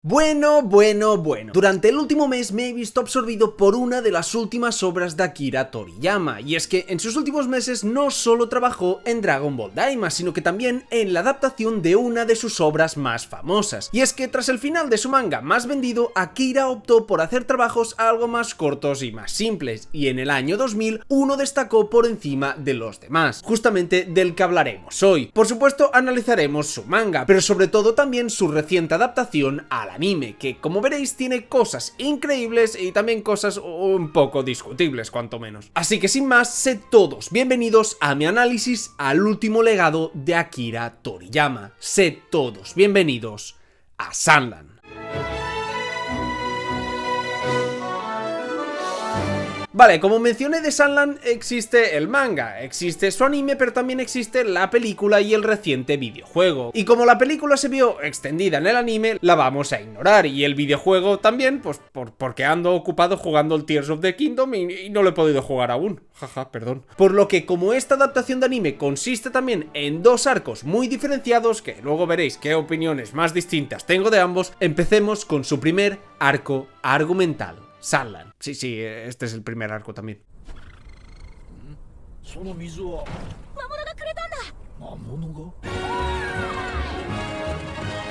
Bueno. Durante el último mes me he visto absorbido por una de las últimas obras de Akira Toriyama, y es que en sus últimos meses no solo trabajó en Dragon Ball Daima, sino que también en la adaptación de una de sus obras más famosas. Y es que tras el final de su manga más vendido, Akira optó por hacer trabajos algo más cortos y más simples, y en el año 2000 uno destacó por encima de los demás, justamente del que hablaremos hoy. Por supuesto analizaremos su manga, pero sobre todo también su reciente adaptación al anime, que como veréis tiene cosas increíbles y también cosas un poco discutibles cuanto menos. Así que sin más, sed todos bienvenidos a mi análisis al último legado de Akira Toriyama. Sed todos bienvenidos a Sunland. Vale, como mencioné, de Sunland existe el manga, existe su anime, pero también existe la película y el reciente videojuego. Y como la película se vio extendida en el anime, la vamos a ignorar, y el videojuego también, pues porque ando ocupado jugando el Tears of the Kingdom y no lo he podido jugar aún. Jaja, perdón. Por lo que, como esta adaptación de anime consiste también en dos arcos muy diferenciados, que luego veréis qué opiniones más distintas tengo de ambos, empecemos con su primer arco argumental. Sunland. Sí, este es el primer arco también.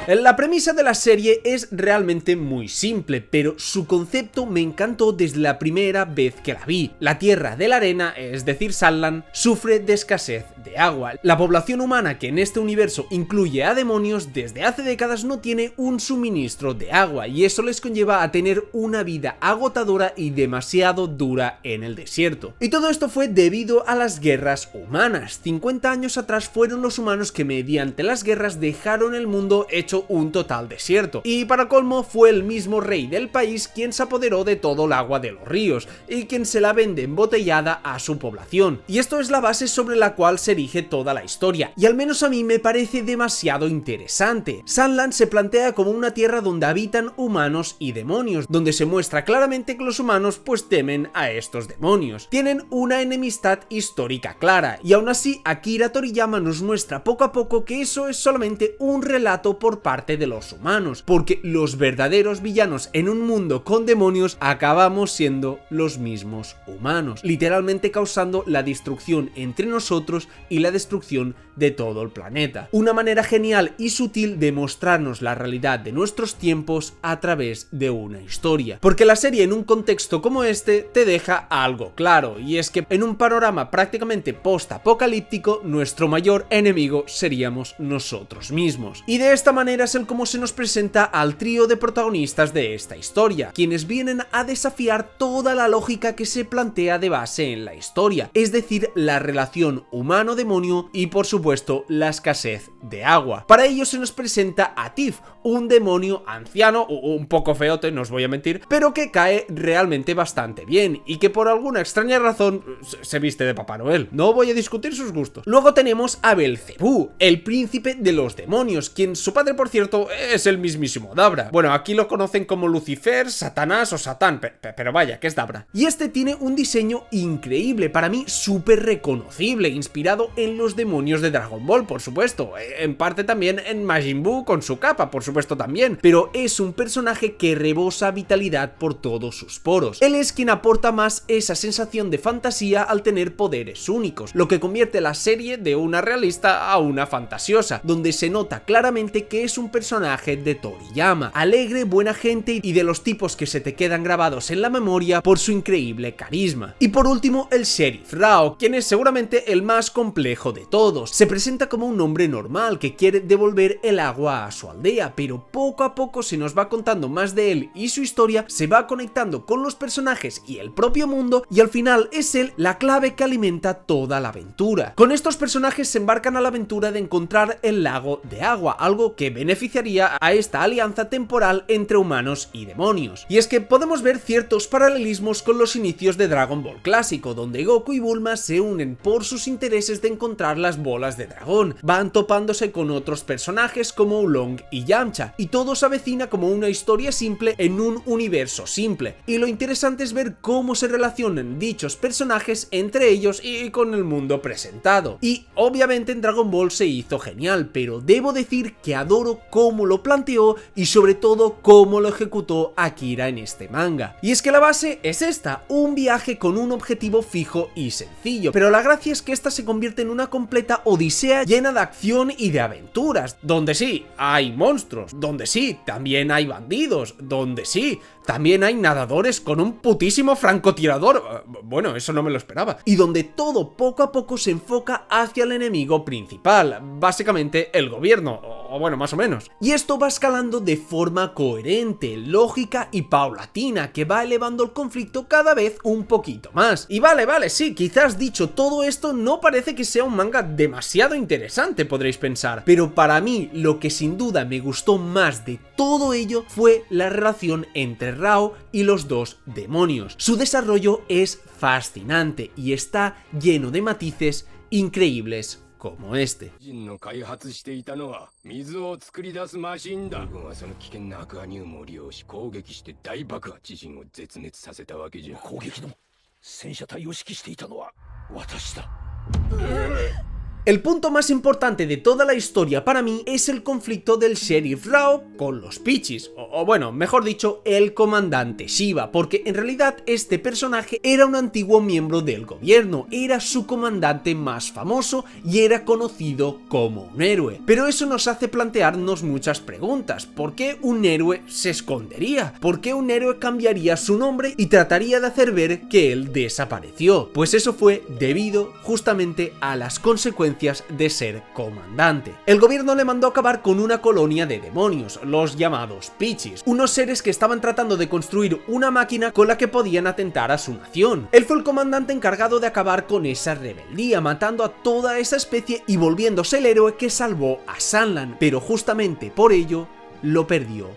La premisa de la serie es realmente muy simple, pero su concepto me encantó desde la primera vez que la vi. La Tierra de la Arena, es decir Sunland, sufre de escasez de agua. La población humana, que en este universo incluye a demonios, desde hace décadas no tiene un suministro de agua, y eso les conlleva a tener una vida agotadora y demasiado dura en el desierto. Y todo esto fue debido a las guerras humanas. 50 años atrás fueron los humanos que mediante las guerras dejaron el mundo hecho un total desierto, y para colmo fue el mismo rey del país quien se apoderó de todo el agua de los ríos y quien se la vende embotellada a su población. Y esto es la base sobre la cual se erige toda la historia, y al menos a mí me parece demasiado interesante. Sunland se plantea como una tierra donde habitan humanos y demonios, donde se muestra claramente que los humanos pues temen a estos demonios. Tienen una enemistad histórica clara, y aún así Akira Toriyama nos muestra poco a poco que eso es solamente un relato por parte de los humanos, porque los verdaderos villanos en un mundo con demonios acabamos siendo los mismos humanos, literalmente causando la destrucción entre nosotros y la destrucción de todo el planeta. Una manera genial y sutil de mostrarnos la realidad de nuestros tiempos a través de una historia, porque la serie en un contexto como este te deja algo claro, y es que en un panorama prácticamente post-apocalíptico nuestro mayor enemigo seríamos nosotros mismos, y de esta manera es el cómo se nos presenta al trío de protagonistas de esta historia, quienes vienen a desafiar toda la lógica que se plantea de base en la historia, es decir, la relación humano-demonio y por supuesto la escasez de agua. Para ello se nos presenta a Tiff, un demonio anciano, un poco feote, no os voy a mentir, pero que cae realmente bastante bien y que por alguna extraña razón se viste de Papá Noel. No voy a discutir sus gustos. Luego tenemos a Belcebú, el príncipe de los demonios, quien su padre, por cierto, es el mismísimo Dabra. Bueno, aquí lo conocen como Lucifer, Satanás o Satán, pero vaya, que es Dabra. Y este tiene un diseño increíble, para mí súper reconocible, inspirado en los demonios de Dragon Ball, por supuesto, en parte también en Majin Buu con su capa, por supuesto también, pero es un personaje que rebosa vitalidad por todos sus poros. Él es quien aporta más esa sensación de fantasía al tener poderes únicos, lo que convierte la serie de una realista a una fantasiosa, donde se nota claramente que es un personaje de Toriyama, alegre, buena gente y de los tipos que se te quedan grabados en la memoria por su increíble carisma. Y por último, el Sheriff Rao, quien es seguramente el más complejo de todos. Se presenta como un hombre normal que quiere devolver el agua a su aldea, pero poco a poco se nos va contando más de él y su historia, se va conectando con los personajes y el propio mundo, y al final es él la clave que alimenta toda la aventura. Con estos personajes se embarcan a la aventura de encontrar el lago de agua, algo que beneficiaría a esta alianza temporal entre humanos y demonios. Y es que podemos ver ciertos paralelismos con los inicios de Dragon Ball clásico, donde Goku y Bulma se unen por sus intereses de encontrar las bolas de dragón, van topándose con otros personajes como Oolong y Yamcha, y todo se avecina como una historia simple en un universo simple, y lo interesante es ver cómo se relacionan dichos personajes entre ellos y con el mundo presentado. Y obviamente en Dragon Ball se hizo genial, pero debo decir que adoro cómo lo planteó y sobre todo cómo lo ejecutó Akira en este manga. Y es que la base es esta, un viaje con un objetivo fijo y sencillo, pero la gracia es que esta se convierte en una completa odisea llena de acción y de aventuras, donde sí, hay monstruos, donde sí, también hay bandidos, donde sí, también hay nadadores con un putísimo francotirador, bueno, eso no me lo esperaba, y donde todo poco a poco se enfoca hacia el enemigo principal, básicamente el gobierno, o bueno, más o menos. Y esto va escalando de forma coherente, lógica y paulatina, que va elevando el conflicto cada vez un poquito más. Y vale, sí, quizás dicho todo esto no parece que sea un manga demasiado interesante, podréis pensar, pero para mí lo que sin duda me gustó más de todo ello fue la relación entre Rao y los dos demonios. Su desarrollo es fascinante y está lleno de matices increíbles como este. El punto más importante de toda la historia para mí es el conflicto del Sheriff Rao con los Pichis, o bueno, mejor dicho, el comandante Shiva, porque en realidad este personaje era un antiguo miembro del gobierno, era su comandante más famoso y era conocido como un héroe. Pero eso nos hace plantearnos muchas preguntas. ¿Por qué un héroe se escondería? ¿Por qué un héroe cambiaría su nombre y trataría de hacer ver que él desapareció? Pues eso fue debido justamente a las consecuencias de ser comandante. El gobierno le mandó acabar con una colonia de demonios, los llamados Pichis, unos seres que estaban tratando de construir una máquina con la que podían atentar a su nación. Él fue el comandante encargado de acabar con esa rebeldía, matando a toda esa especie y volviéndose el héroe que salvó a Sunland, pero justamente por ello lo perdió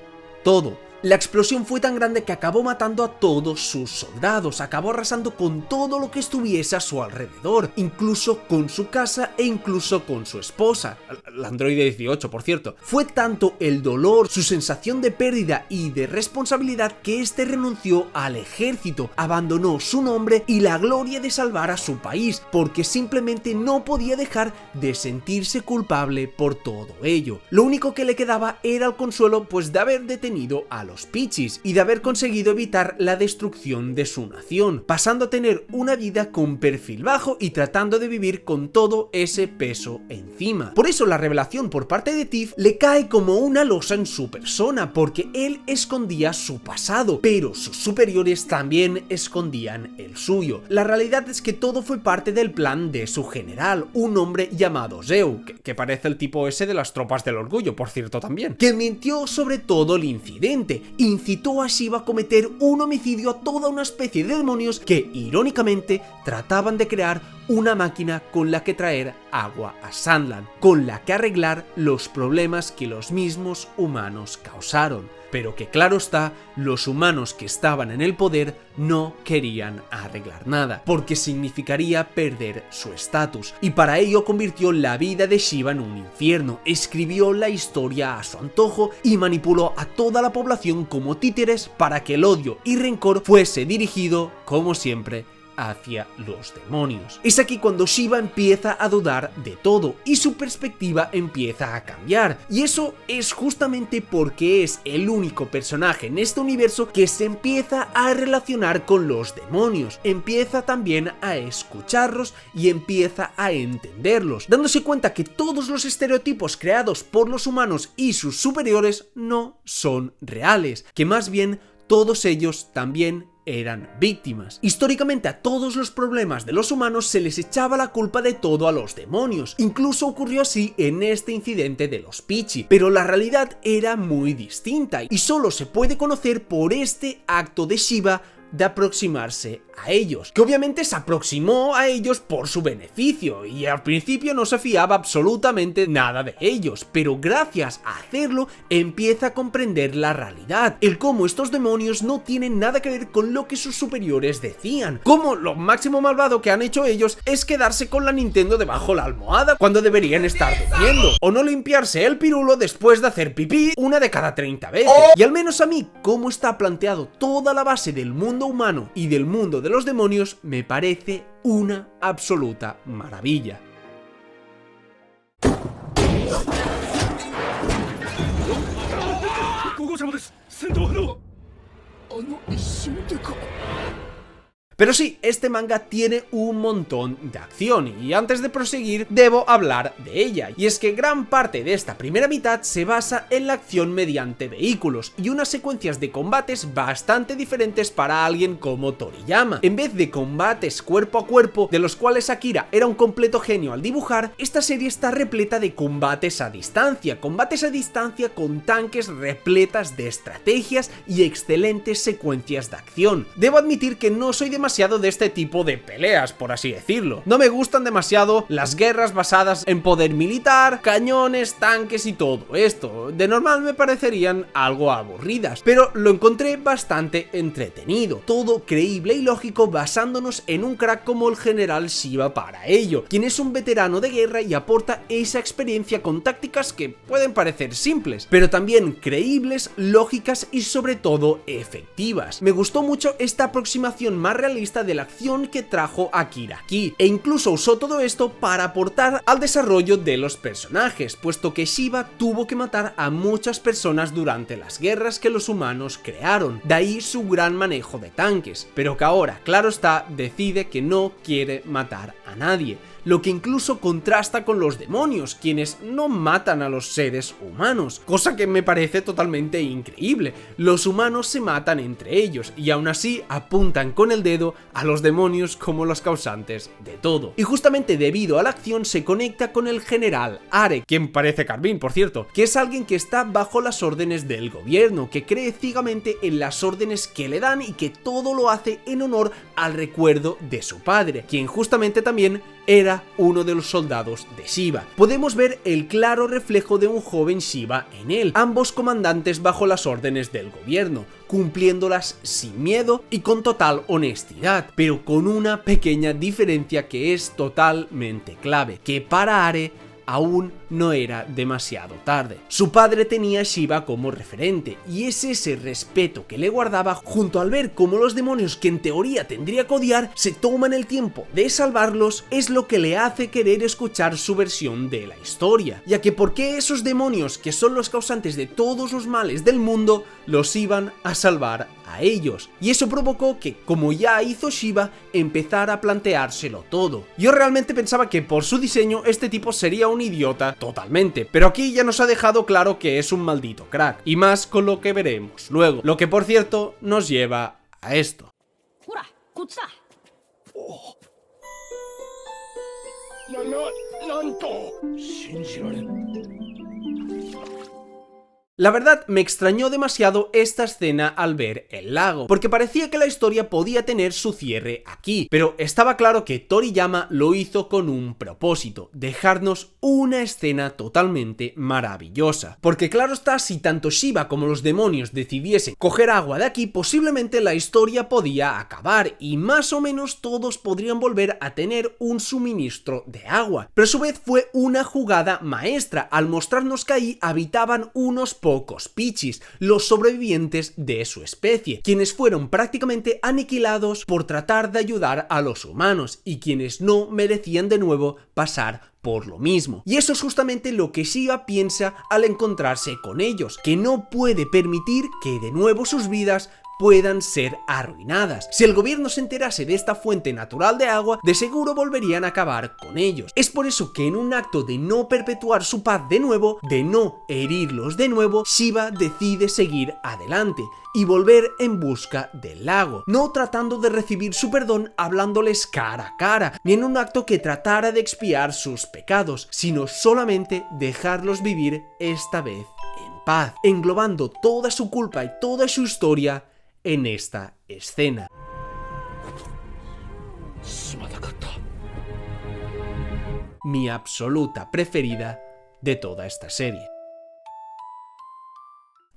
todo. La explosión fue tan grande que acabó matando a todos sus soldados, acabó arrasando con todo lo que estuviese a su alrededor, incluso con su casa e incluso con su esposa, la androide 18 por cierto. Fue tanto el dolor, su sensación de pérdida y de responsabilidad que este renunció al ejército, abandonó su nombre y la gloria de salvar a su país, porque simplemente no podía dejar de sentirse culpable por todo ello. Lo único que le quedaba era el consuelo pues de haber detenido a los Pichis y de haber conseguido evitar la destrucción de su nación, pasando a tener una vida con perfil bajo y tratando de vivir con todo ese peso encima. Por eso la revelación por parte de Toph le cae como una losa en su persona, porque él escondía su pasado, pero sus superiores también escondían el suyo. La realidad es que todo fue parte del plan de su general, un hombre llamado Zeu, que parece el tipo ese de las tropas del orgullo, por cierto también, que mintió sobre todo el incidente, incitó a Shiva a cometer un homicidio a toda una especie de demonios que, irónicamente, trataban de crear una máquina con la que traer agua a Sunland, con la que arreglar los problemas que los mismos humanos causaron. Pero que claro está, los humanos que estaban en el poder no querían arreglar nada, porque significaría perder su estatus, y para ello convirtió la vida de Shiva en un infierno, escribió la historia a su antojo y manipuló a toda la población como títeres para que el odio y rencor fuese dirigido, como siempre, hacia los demonios. Es aquí cuando Shiva empieza a dudar de todo y su perspectiva empieza a cambiar, y eso es justamente porque es el único personaje en este universo que se empieza a relacionar con los demonios, empieza también a escucharlos y empieza a entenderlos, dándose cuenta que todos los estereotipos creados por los humanos y sus superiores no son reales, que más bien todos ellos también eran víctimas. Históricamente a todos los problemas de los humanos se les echaba la culpa de todo a los demonios, incluso ocurrió así en este incidente de los Pichi, pero la realidad era muy distinta y solo se puede conocer por este acto de Shiva de aproximarse a ellos, que obviamente se aproximó a ellos por su beneficio y al principio no se fiaba absolutamente nada de ellos, pero gracias a hacerlo empieza a comprender la realidad, el cómo estos demonios no tienen nada que ver con lo que sus superiores decían, cómo lo máximo malvado que han hecho ellos es quedarse con la Nintendo debajo la almohada cuando deberían estar durmiendo, o no limpiarse el pirulo después de hacer pipí una de cada 30 veces. Y al menos a mí, cómo está planteado toda la base del mundo humano y del mundo de los demonios, me parece una absoluta maravilla. Pero sí, este manga tiene un montón de acción y antes de proseguir debo hablar de ella, y es que gran parte de esta primera mitad se basa en la acción mediante vehículos y unas secuencias de combates bastante diferentes para alguien como Toriyama. En vez de combates cuerpo a cuerpo, de los cuales Akira era un completo genio al dibujar, esta serie está repleta de combates a distancia con tanques repletas de estrategias y excelentes secuencias de acción. Debo admitir que no soy demasiado de este tipo de peleas, por así decirlo. No me gustan demasiado las guerras basadas en poder militar, cañones, tanques y todo esto. De normal me parecerían algo aburridas, pero lo encontré bastante entretenido. Todo creíble y lógico basándonos en un crack como el general Shiba para ello, quien es un veterano de guerra y aporta esa experiencia con tácticas que pueden parecer simples, pero también creíbles, lógicas y sobre todo efectivas. Me gustó mucho esta aproximación más realista de la acción que trajo Akira aquí, e incluso usó todo esto para aportar al desarrollo de los personajes, puesto que Shiba tuvo que matar a muchas personas durante las guerras que los humanos crearon, de ahí su gran manejo de tanques, pero que ahora, claro está, decide que no quiere matar a nadie, lo que incluso contrasta con los demonios, quienes no matan a los seres humanos, cosa que me parece totalmente increíble. Los humanos se matan entre ellos y aún así apuntan con el dedo a los demonios como los causantes de todo. Y justamente debido a la acción se conecta con el general Are, quien parece Carmín, por cierto, que es alguien que está bajo las órdenes del gobierno, que cree ciegamente en las órdenes que le dan y que todo lo hace en honor al recuerdo de su padre, quien justamente también era uno de los soldados de Shiba. Podemos ver el claro reflejo de un joven Shiba en él, ambos comandantes bajo las órdenes del gobierno, cumpliéndolas sin miedo y con total honestidad, pero con una pequeña diferencia que es totalmente clave, que para Are aún no era demasiado tarde. Su padre tenía a Shiba como referente, y es ese respeto que le guardaba junto al ver cómo los demonios que en teoría tendría que odiar se toman el tiempo de salvarlos, es lo que le hace querer escuchar su versión de la historia, ya que por qué esos demonios que son los causantes de todos los males del mundo los iban a salvar a ellos, y eso provocó que, como ya hizo Shiba, empezara a planteárselo todo. Yo realmente pensaba que por su diseño este tipo sería un idiota totalmente, pero aquí ya nos ha dejado claro que es un maldito crack, y más con lo que veremos luego, lo que por cierto nos lleva a esto. La verdad, me extrañó demasiado esta escena al ver el lago, porque parecía que la historia podía tener su cierre aquí, pero estaba claro que Toriyama lo hizo con un propósito, dejarnos una escena totalmente maravillosa. Porque claro está, si tanto Shiba como los demonios decidiesen coger agua de aquí, posiblemente la historia podía acabar y más o menos todos podrían volver a tener un suministro de agua. Pero a su vez fue una jugada maestra al mostrarnos que ahí habitaban unos pocos pichis, los sobrevivientes de su especie, quienes fueron prácticamente aniquilados por tratar de ayudar a los humanos y quienes no merecían de nuevo pasar por lo mismo. Y eso es justamente lo que Shiba piensa al encontrarse con ellos, que no puede permitir que de nuevo sus vidas puedan ser arruinadas. Si el gobierno se enterase de esta fuente natural de agua, de seguro volverían a acabar con ellos. Es por eso que en un acto de no perpetuar su paz de nuevo, de no herirlos de nuevo, Shiba decide seguir adelante y volver en busca del lago, no tratando de recibir su perdón hablándoles cara a cara, ni en un acto que tratara de expiar sus pecados, sino solamente dejarlos vivir esta vez en paz, englobando toda su culpa y toda su historia en esta escena. mi absoluta preferida de toda esta serie.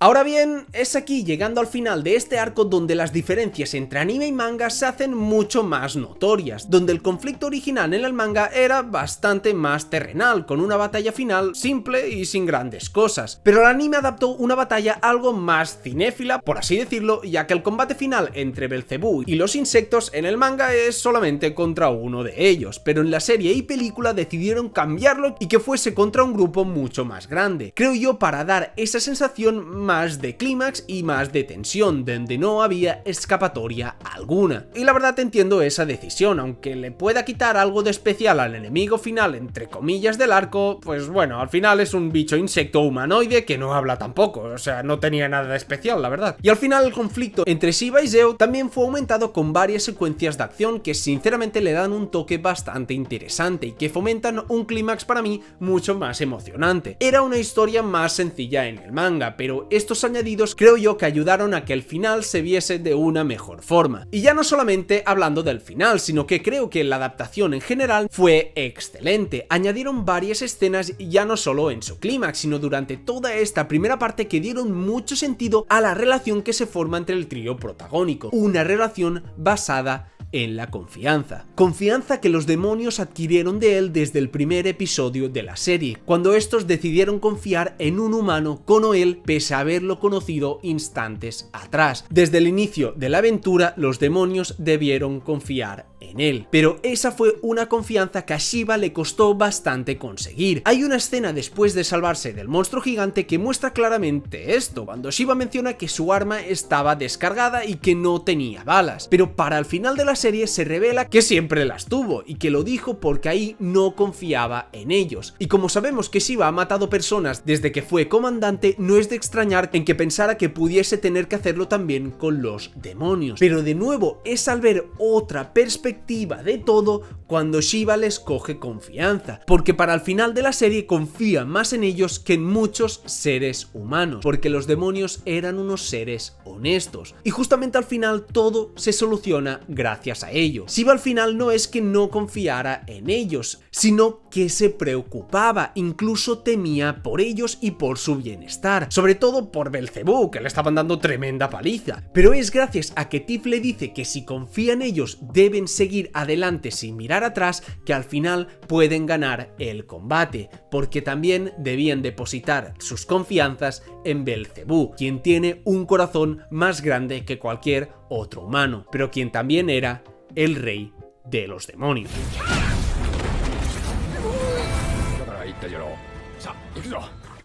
Ahora bien, es aquí, llegando al final de este arco, donde las diferencias entre anime y manga se hacen mucho más notorias, donde el conflicto original en el manga era bastante más terrenal, con una batalla final simple y sin grandes cosas, pero el anime adaptó una batalla algo más cinéfila, por así decirlo, ya que el combate final entre Belcebú y los insectos en el manga es solamente contra uno de ellos, pero en la serie y película decidieron cambiarlo y que fuese contra un grupo mucho más grande, creo yo, para dar esa sensación más de clímax y más de tensión, donde no había escapatoria alguna. Y la verdad entiendo esa decisión, aunque le pueda quitar algo de especial al enemigo final, entre comillas, del arco, pues bueno, al final es un bicho insecto humanoide que no habla tampoco, o sea, no tenía nada de especial, la verdad. Y al final el conflicto entre Shiva y Zeo también fue aumentado con varias secuencias de acción que sinceramente le dan un toque bastante interesante y que fomentan un clímax para mí mucho más emocionante. Era una historia más sencilla en el manga, pero estos añadidos creo yo que ayudaron a que el final se viese de una mejor forma. Y ya no solamente hablando del final, sino que creo que la adaptación en general fue excelente. Añadieron varias escenas ya no solo en su clímax, sino durante toda esta primera parte que dieron mucho sentido a la relación que se forma entre el trío protagónico. Una relación basada en la confianza. Confianza que los demonios adquirieron de él desde el primer episodio de la serie, cuando estos decidieron confiar en un humano con él pese a haberlo conocido instantes atrás. Desde el inicio de la aventura, los demonios debieron confiar en él, pero esa fue una confianza que a Shiva le costó bastante conseguir. Hay una escena después de salvarse del monstruo gigante que muestra claramente esto, cuando Shiva menciona que su arma estaba descargada y que no tenía balas, pero para el final de la serie se revela que siempre las tuvo y que lo dijo porque ahí no confiaba en ellos. Y como sabemos que Shiva ha matado personas desde que fue comandante, no es de extrañar en que pensara que pudiese tener que hacerlo también con los demonios. Pero de nuevo es al ver otra perspectiva de todo cuando Shiva les coge confianza, porque para el final de la serie confía más en ellos que en muchos seres humanos, porque los demonios eran unos seres honestos y justamente al final todo se soluciona gracias a ello. Shiva al final no es que no confiara en ellos, sino que se preocupaba, incluso temía por ellos y por su bienestar, sobre todo por Belcebú, que le estaban dando tremenda paliza. Pero es gracias a que Tiff le dice que si confía en ellos deben seguir adelante sin mirar atrás, que al final pueden ganar el combate, porque también debían depositar sus confianzas en Belcebú, quien tiene un corazón más grande que cualquier otro humano, pero quien también era el rey de los demonios.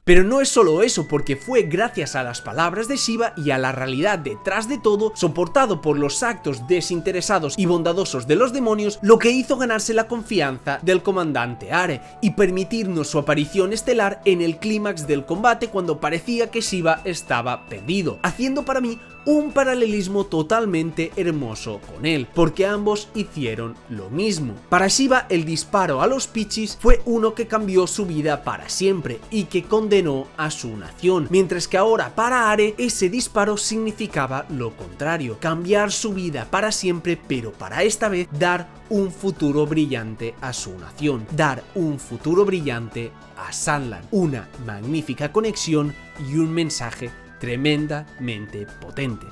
Pero no es solo eso, porque fue gracias a las palabras de Shiva y a la realidad detrás de todo, soportado por los actos desinteresados y bondadosos de los demonios, lo que hizo ganarse la confianza del comandante Are y permitirnos su aparición estelar en el clímax del combate cuando parecía que Shiva estaba perdido, haciendo para mí un paralelismo totalmente hermoso con él, porque ambos hicieron lo mismo. Para Shiva el disparo a los Pichis fue uno que cambió su vida para siempre y que condenó a su nación, mientras que ahora para Are ese disparo significaba lo contrario, cambiar su vida para siempre, pero para esta vez dar un futuro brillante a su nación, dar un futuro brillante a Sunland. Una magnífica conexión y un mensaje tremendamente potente.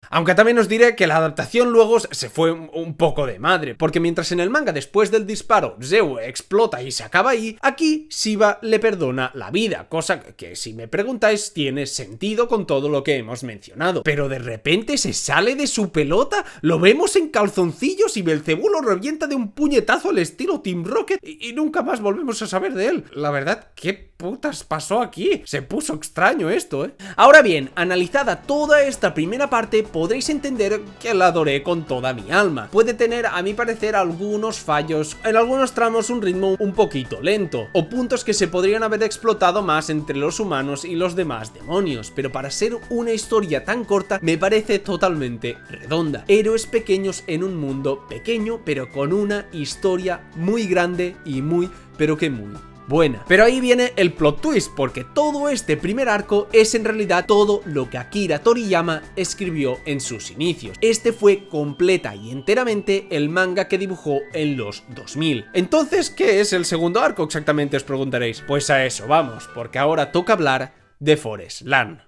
Aunque también os diré que la adaptación luego se fue un poco de madre, porque mientras en el manga después del disparo Zeo explota y se acaba ahí, aquí Shiva le perdona la vida, cosa que si me preguntáis tiene sentido con todo lo que hemos mencionado, pero de repente se sale de su pelota, lo vemos en calzoncillos y Belcebú lo revienta de un puñetazo al estilo Team Rocket y nunca más volvemos a saber de él. La verdad, ¿qué putas pasó aquí? Se puso extraño esto, ¿eh? Ahora bien, analizada toda esta primera parte, podréis entender que la adoré con toda mi alma. Puede tener, a mi parecer, algunos fallos, en algunos tramos un ritmo un poquito lento, o puntos que se podrían haber explotado más entre los humanos y los demás demonios, pero para ser una historia tan corta me parece totalmente redonda. Héroes pequeños en un mundo pequeño, pero con una historia muy grande y muy, pero que muy buena. Pero ahí viene el plot twist, porque todo este primer arco es en realidad todo lo que Akira Toriyama escribió en sus inicios. Este fue completa y enteramente el manga que dibujó en los 2000. Entonces, ¿qué es el segundo arco exactamente?, os preguntaréis. Pues a eso vamos, porque ahora toca hablar de Forest Land.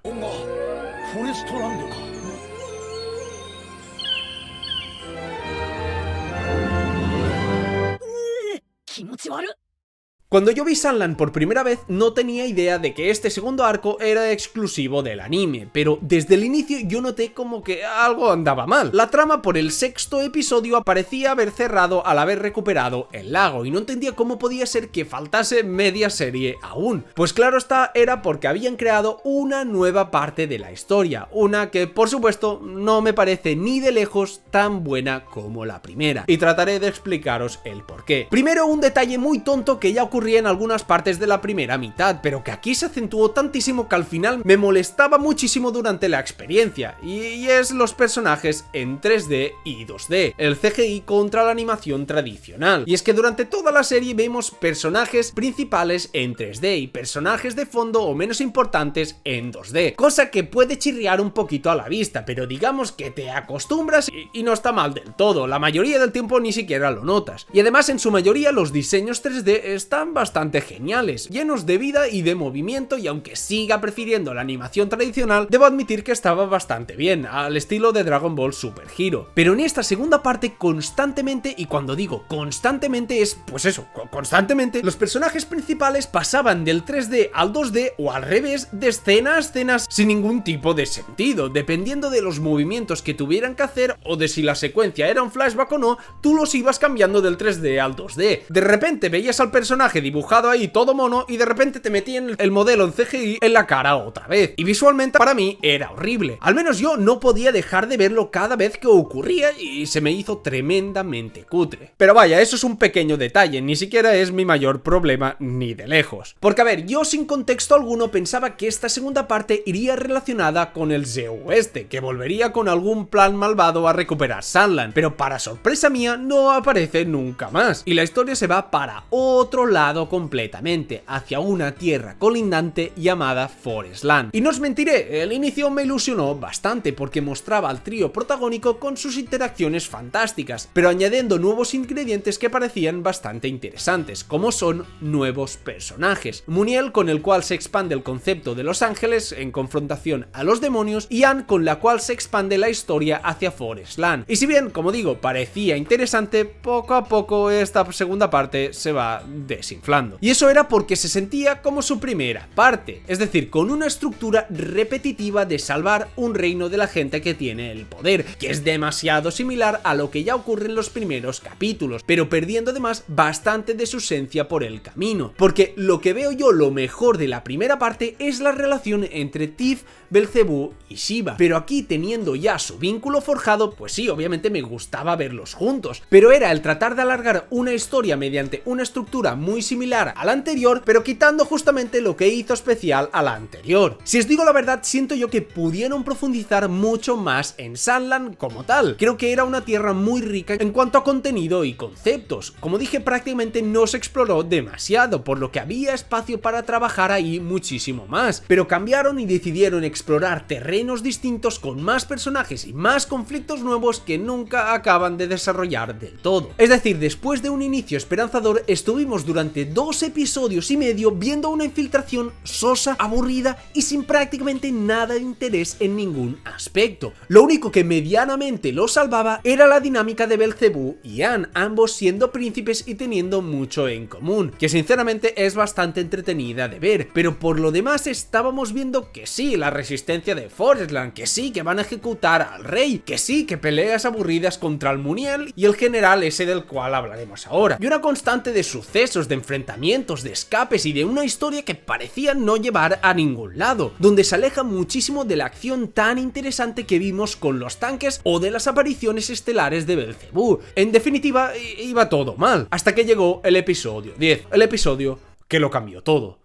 Cuando yo vi Sunland por primera vez no tenía idea de que este segundo arco era exclusivo del anime, pero desde el inicio yo noté como que algo andaba mal. La trama por el sexto episodio parecía haber cerrado al haber recuperado el lago y no entendía cómo podía ser que faltase media serie aún. Pues claro está, era porque habían creado una nueva parte de la historia, una que por supuesto no me parece ni de lejos tan buena como la primera, y trataré de explicaros el porqué. Primero, un detalle muy tonto que ya ocurrió en algunas partes de la primera mitad, pero que aquí se acentuó tantísimo que al final me molestaba muchísimo durante la experiencia, y es los personajes en 3D y 2D, el CGI contra la animación tradicional. Y es que durante toda la serie vemos personajes principales en 3D y personajes de fondo o menos importantes en 2D, cosa que puede chirriar un poquito a la vista, pero digamos que te acostumbras y no está mal del todo. La mayoría del tiempo ni siquiera lo notas, y además en su mayoría los diseños 3D están bastante geniales, llenos de vida y de movimiento, y aunque siga prefiriendo la animación tradicional, debo admitir que estaba bastante bien, al estilo de Dragon Ball Super Hero. Pero en esta segunda parte constantemente, y cuando digo constantemente es pues eso, constantemente, los personajes principales pasaban del 3D al 2D o al revés de escena a escenas sin ningún tipo de sentido, dependiendo de los movimientos que tuvieran que hacer o de si la secuencia era un flashback o no, tú los ibas cambiando del 3D al 2D. De repente veías al personaje dibujado ahí todo mono y de repente te metían el modelo en CGI en la cara otra vez, y visualmente para mí era horrible. Al menos yo no podía dejar de verlo cada vez que ocurría y se me hizo tremendamente cutre. Pero vaya, eso es un pequeño detalle, ni siquiera es mi mayor problema ni de lejos. Porque a ver, yo sin contexto alguno pensaba que esta segunda parte iría relacionada con el Zeo este, que volvería con algún plan malvado a recuperar Sunland, pero para sorpresa mía no aparece nunca más, y la historia se va para otro lado completamente, hacia una tierra colindante llamada Forest Land. Y no os mentiré, el inicio me ilusionó bastante porque mostraba al trío protagónico con sus interacciones fantásticas, pero añadiendo nuevos ingredientes que parecían bastante interesantes, como son nuevos personajes. Muniel, con el cual se expande el concepto de los ángeles en confrontación a los demonios, y Anne, con la cual se expande la historia hacia Forest Land. Y si bien, como digo, parecía interesante, poco a poco esta segunda parte se va desinflando. Y eso era porque se sentía como su primera parte, es decir, con una estructura repetitiva de salvar un reino de la gente que tiene el poder, que es demasiado similar a lo que ya ocurre en los primeros capítulos, pero perdiendo además bastante de su esencia por el camino, porque lo que veo yo lo mejor de la primera parte es la relación entre Tiff, Belzebú y Shiva, pero aquí teniendo ya su vínculo forjado, pues sí, obviamente me gustaba verlos juntos, pero era el tratar de alargar una historia mediante una estructura muy similar a la anterior, pero quitando justamente lo que hizo especial a la anterior. Si os digo la verdad, siento yo que pudieron profundizar mucho más en Sunland como tal. Creo que era una tierra muy rica en cuanto a contenido y conceptos. Como dije, prácticamente no se exploró demasiado, por lo que había espacio para trabajar ahí muchísimo más, pero cambiaron y decidieron explorar terrenos distintos con más personajes y más conflictos nuevos que nunca acaban de desarrollar del todo. Es decir, después de un inicio esperanzador, estuvimos durante 2 episodios y medio viendo una infiltración sosa, aburrida y sin prácticamente nada de interés en ningún aspecto. Lo único que medianamente lo salvaba era la dinámica de Belzebú y Anne, ambos siendo príncipes y teniendo mucho en común, que sinceramente es bastante entretenida de ver, pero por lo demás estábamos viendo que sí, la resistencia de Forest Land, que sí, que van a ejecutar al rey, que sí, que peleas aburridas contra el Muniel y el general ese del cual hablaremos ahora, y una constante de sucesos, de enfrentamientos, de escapes y de una historia que parecía no llevar a ningún lado, donde se aleja muchísimo de la acción tan interesante que vimos con los tanques o de las apariciones estelares de Belzebú. En definitiva, iba todo mal, hasta que llegó el episodio 10, el episodio que lo cambió todo.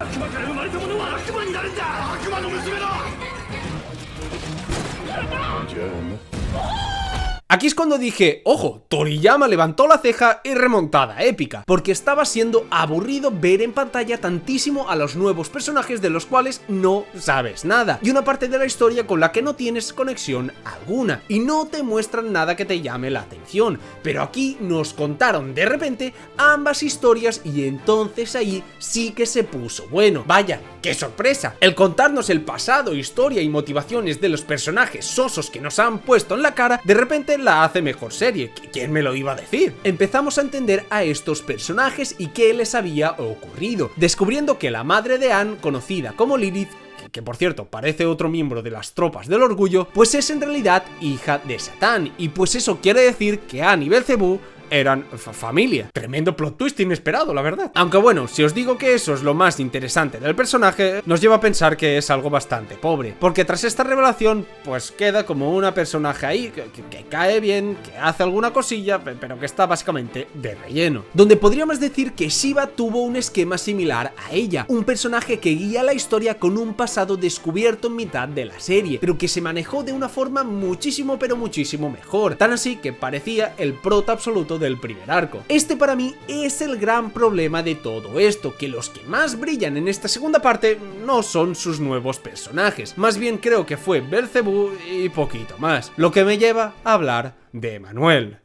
Aquí es cuando dije, ojo, Toriyama levantó la ceja y remontada épica, porque estaba siendo aburrido ver en pantalla tantísimo a los nuevos personajes de los cuales no sabes nada, y una parte de la historia con la que no tienes conexión alguna, y no te muestran nada que te llame la atención, pero aquí nos contaron de repente ambas historias y entonces ahí sí que se puso bueno. Vaya, ¡qué sorpresa! El contarnos el pasado, historia y motivaciones de los personajes sosos que nos han puesto en la cara, de repente la hace mejor serie. ¿Quién me lo iba a decir? Empezamos a entender a estos personajes y qué les había ocurrido, descubriendo que la madre de Anne, conocida como Lilith, que por cierto parece otro miembro de las tropas del orgullo, pues es en realidad hija de Satán, y pues eso quiere decir que Anne y Belcebú eran familia. Tremendo plot twist inesperado, la verdad. Aunque bueno, si os digo que eso es lo más interesante del personaje, nos lleva a pensar que es algo bastante pobre, porque tras esta revelación, pues queda como una personaje ahí que cae bien, que hace alguna cosilla, pero que está básicamente de relleno. Donde podríamos decir que Shiva tuvo un esquema similar a ella, un personaje que guía la historia con un pasado descubierto en mitad de la serie, pero que se manejó de una forma muchísimo pero muchísimo mejor, tan así que parecía el prota absoluto del primer arco. Este para mí es el gran problema de todo esto, que los que más brillan en esta segunda parte no son sus nuevos personajes, más bien creo que fue Belcebú y poquito más, lo que me lleva a hablar de Manuel.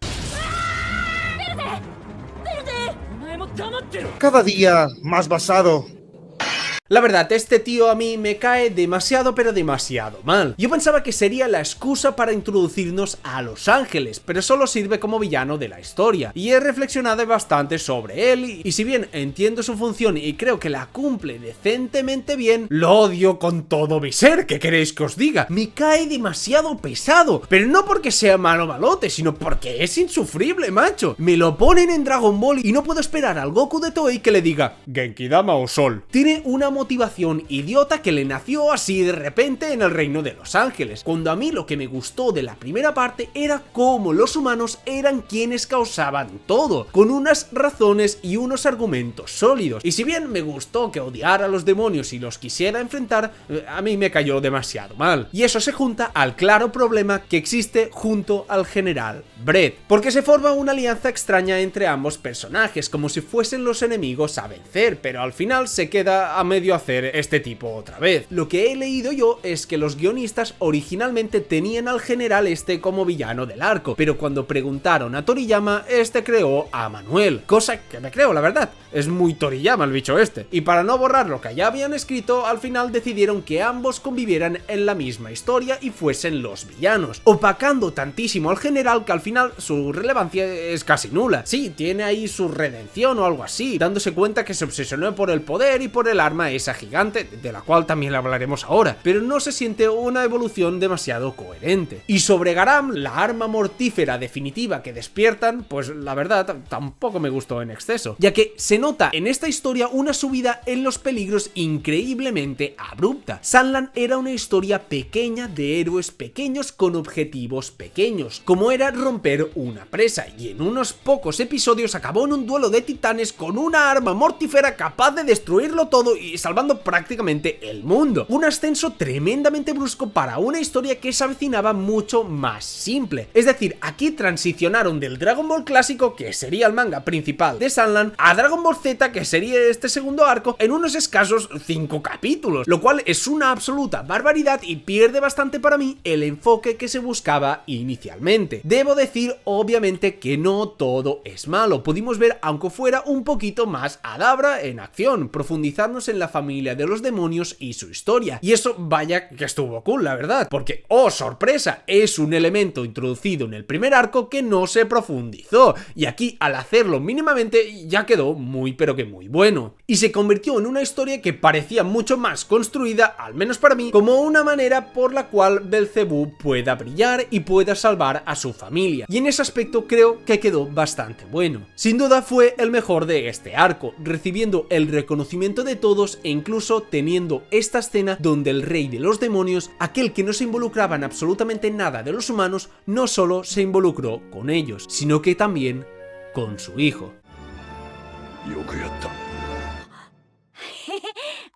Cada día más basado. La verdad, este tío a mí me cae demasiado pero demasiado mal. Yo pensaba que sería la excusa para introducirnos a Los Ángeles, pero solo sirve como villano de la historia, y he reflexionado bastante sobre él, y si bien entiendo su función y creo que la cumple decentemente bien, lo odio con todo mi ser. ¿Qué queréis que os diga? Me cae demasiado pesado, pero no porque sea malo malote, sino porque es insufrible, macho. Me lo ponen en Dragon Ball y no puedo esperar al Goku de Toei que le diga Genkidama o Sol. Tiene una motivación idiota que le nació así de repente en el reino de Los Ángeles, cuando a mí lo que me gustó de la primera parte era cómo los humanos eran quienes causaban todo, con unas razones y unos argumentos sólidos, y si bien me gustó que odiara a los demonios y los quisiera enfrentar, a mí me cayó demasiado mal, y eso se junta al claro problema que existe junto al general Brett, porque se forma una alianza extraña entre ambos personajes, como si fuesen los enemigos a vencer, pero al final se queda a medio hacer este tipo otra vez. Lo que he leído yo es que los guionistas originalmente tenían al general este como villano del arco, pero cuando preguntaron a Toriyama, este creó a Manuel, cosa que me creo, la verdad, es muy Toriyama el bicho este, y para no borrar lo que ya habían escrito, al final decidieron que ambos convivieran en la misma historia y fuesen los villanos, opacando tantísimo al general que al final su relevancia es casi nula. Sí, tiene ahí su redención o algo así, dándose cuenta que se obsesionó por el poder y por el arma esa gigante, de la cual también hablaremos ahora, pero no se siente una evolución demasiado coherente. Y sobre Garam, la arma mortífera definitiva que despiertan, pues la verdad tampoco me gustó en exceso, ya que se nota en esta historia una subida en los peligros increíblemente abrupta. Sunland era una historia pequeña de héroes pequeños con objetivos pequeños, como era romper una presa, y en unos pocos episodios acabó en un duelo de titanes con una arma mortífera capaz de destruirlo todo y salvando prácticamente el mundo. Un ascenso tremendamente brusco para una historia que se avecinaba mucho más simple. Es decir, aquí transicionaron del Dragon Ball clásico, que sería el manga principal de Sunland, a Dragon Ball Z, que sería este segundo arco, en unos escasos 5 capítulos, lo cual es una absoluta barbaridad y pierde bastante para mí el enfoque que se buscaba inicialmente. Debo decir, obviamente, que no todo es malo. Pudimos ver, aunque fuera un poquito más Adabra en acción, profundizarnos en la familia de los demonios y su historia, y eso vaya que estuvo cool, la verdad, porque, oh sorpresa, es un elemento introducido en el primer arco que no se profundizó, y aquí al hacerlo mínimamente ya quedó muy pero que muy bueno, y se convirtió en una historia que parecía mucho más construida, al menos para mí, como una manera por la cual Belcebú pueda brillar y pueda salvar a su familia, y en ese aspecto creo que quedó bastante bueno. Sin duda fue el mejor de este arco, recibiendo el reconocimiento de todos e incluso teniendo esta escena donde el rey de los demonios, aquel que no se involucraba en absolutamente nada de los humanos, no solo se involucró con ellos, sino que también con su hijo.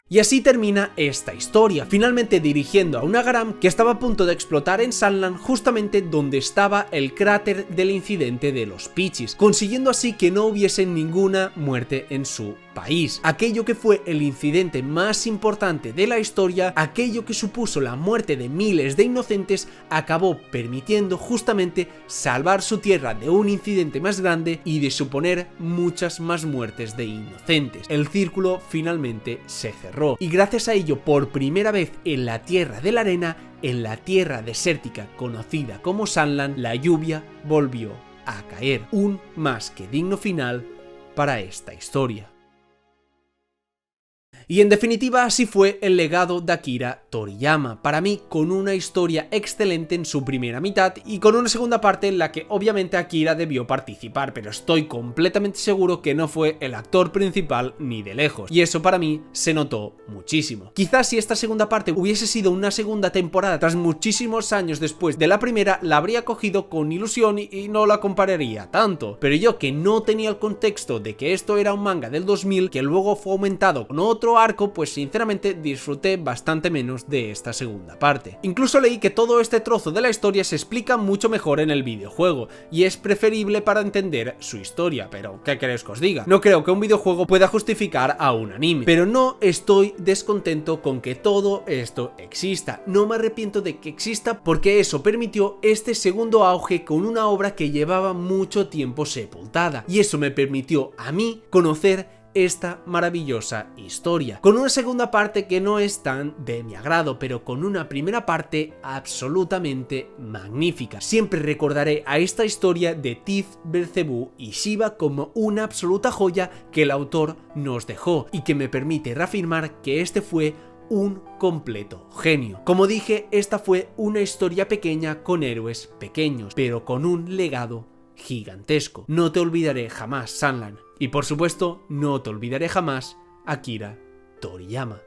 Y así termina esta historia, finalmente dirigiendo a un Agaram que estaba a punto de explotar en Sunland, justamente donde estaba el cráter del incidente de los Pichis, consiguiendo así que no hubiese ninguna muerte en su país. Aquello que fue el incidente más importante de la historia, aquello que supuso la muerte de miles de inocentes, acabó permitiendo justamente salvar su tierra de un incidente más grande y de suponer muchas más muertes de inocentes. El círculo finalmente se cerró y gracias a ello, por primera vez en la Tierra de la Arena, en la tierra desértica conocida como Sunland, la lluvia volvió a caer. Un más que digno final para esta historia. Y en definitiva así fue el legado de Akira Toriyama, para mí con una historia excelente en su primera mitad y con una segunda parte en la que obviamente Akira debió participar, pero estoy completamente seguro que no fue el actor principal ni de lejos, y eso para mí se notó muchísimo. Quizás si esta segunda parte hubiese sido una segunda temporada tras muchísimos años después de la primera, la habría cogido con ilusión y no la compararía tanto, pero yo que no tenía el contexto de que esto era un manga del 2000 que luego fue aumentado con otro arco, pues sinceramente disfruté bastante menos de esta segunda parte. Incluso leí que todo este trozo de la historia se explica mucho mejor en el videojuego y es preferible para entender su historia, pero ¿qué queréis que os diga? No creo que un videojuego pueda justificar a un anime, pero no estoy descontento con que todo esto exista. No me arrepiento de que exista porque eso permitió este segundo auge con una obra que llevaba mucho tiempo sepultada, y eso me permitió a mí conocer esta maravillosa historia, con una segunda parte que no es tan de mi agrado, pero con una primera parte absolutamente magnífica. Siempre recordaré a esta historia de Tiff, Belzebú y Shiva como una absoluta joya que el autor nos dejó y que me permite reafirmar que este fue un completo genio. Como dije, esta fue una historia pequeña con héroes pequeños, pero con un legado gigantesco. No te olvidaré jamás, Sunland. Y por supuesto, no te olvidaré jamás, Akira Toriyama.